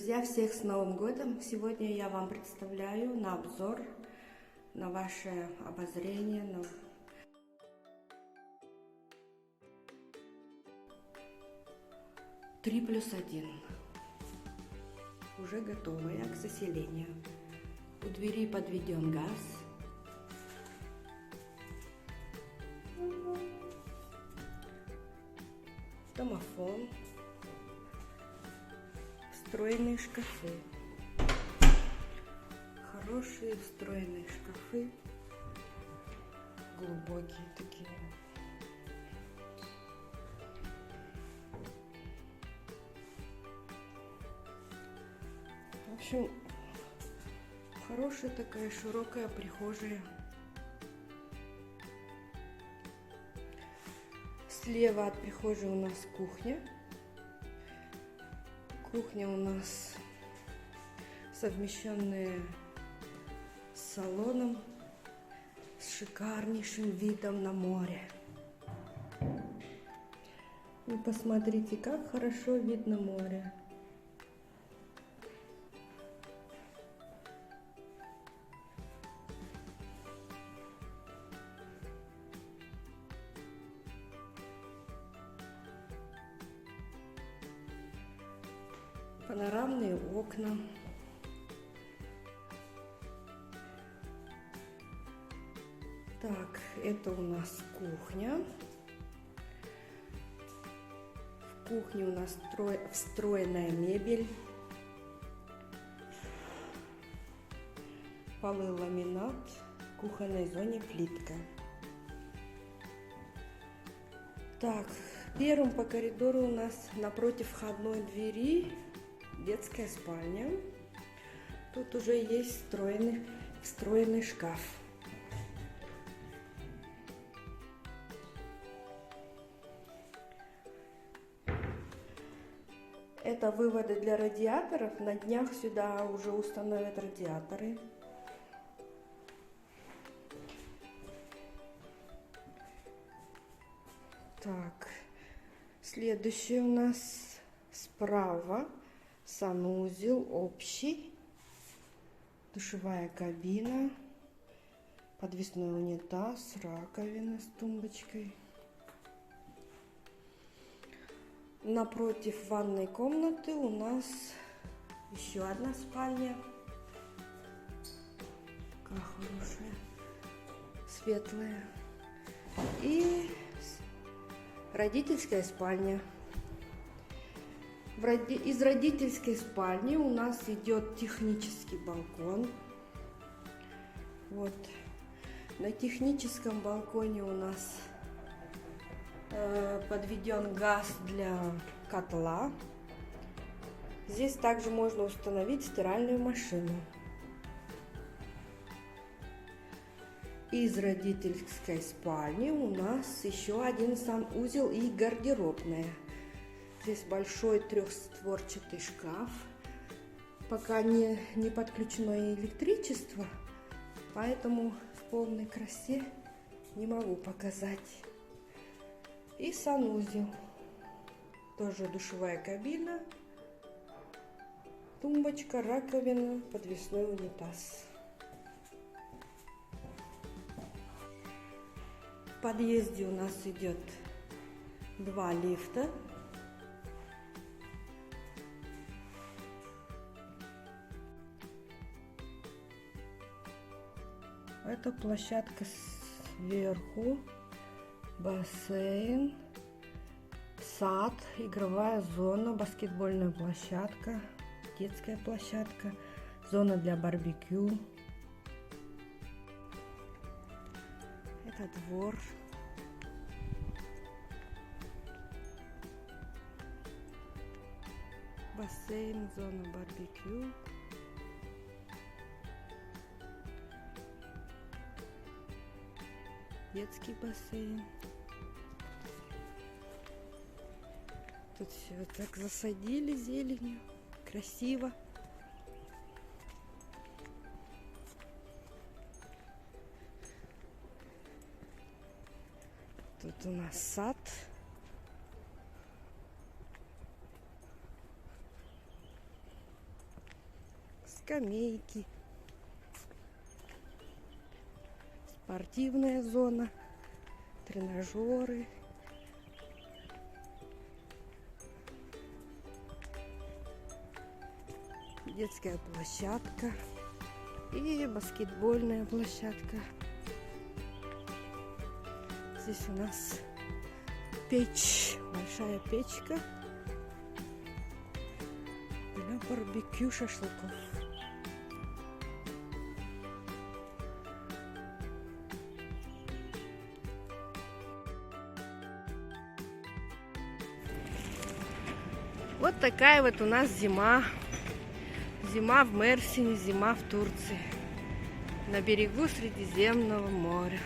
Друзья, всех с Новым годом! Сегодня я вам представляю на обзор, на ваше обозрение, 3+1. Уже готовая к заселению. У двери подведен газ. Домофон. Встроенные шкафы. Хорошие встроенные шкафы. Глубокие такие. В общем, хорошая такая широкая прихожая. Слева от прихожей у нас кухня. Кухня у нас совмещенная с салоном, с шикарнейшим видом на море. Вы посмотрите, как хорошо видно море. Панорамные окна. Так, это у нас кухня. В кухне у нас встроенная мебель. Полы ламинат. В кухонной зоне плитка. Так, первым по коридору у нас напротив входной двери детская спальня. Тут уже есть встроенный шкаф. Это выводы для радиаторов. На днях сюда уже установят радиаторы. Так, следующий у нас справа санузел общий, душевая кабина, подвесной унитаз, раковина с тумбочкой. Напротив ванной комнаты у нас еще одна спальня. Какая хорошая, светлая. И родительская спальня. Из родительской спальни у нас идет технический балкон. Вот. На техническом балконе у нас подведен газ для котла. Здесь также можно установить стиральную машину. Из родительской спальни у нас еще один санузел и гардеробная. Здесь большой трехстворчатый шкаф. Пока не подключено электричество, поэтому в полной красе не могу показать. И санузел. Тоже душевая кабина, тумбочка, раковина, подвесной унитаз. В подъезде у нас идет 2 лифта. Это площадка сверху, бассейн, сад, игровая зона, баскетбольная площадка, детская площадка, зона для барбекю. Это двор. Бассейн, зона барбекю. Детский бассейн. Тут все так засадили зеленью. Красиво. Тут у нас сад. скамейки, спортивная зона, тренажеры. Детская площадка и баскетбольная площадка. Здесь у нас печь, большая печка для барбекю шашлыков. Вот такая вот у нас зима. Зима в Мерсине, зима в Турции. На берегу Средиземного моря.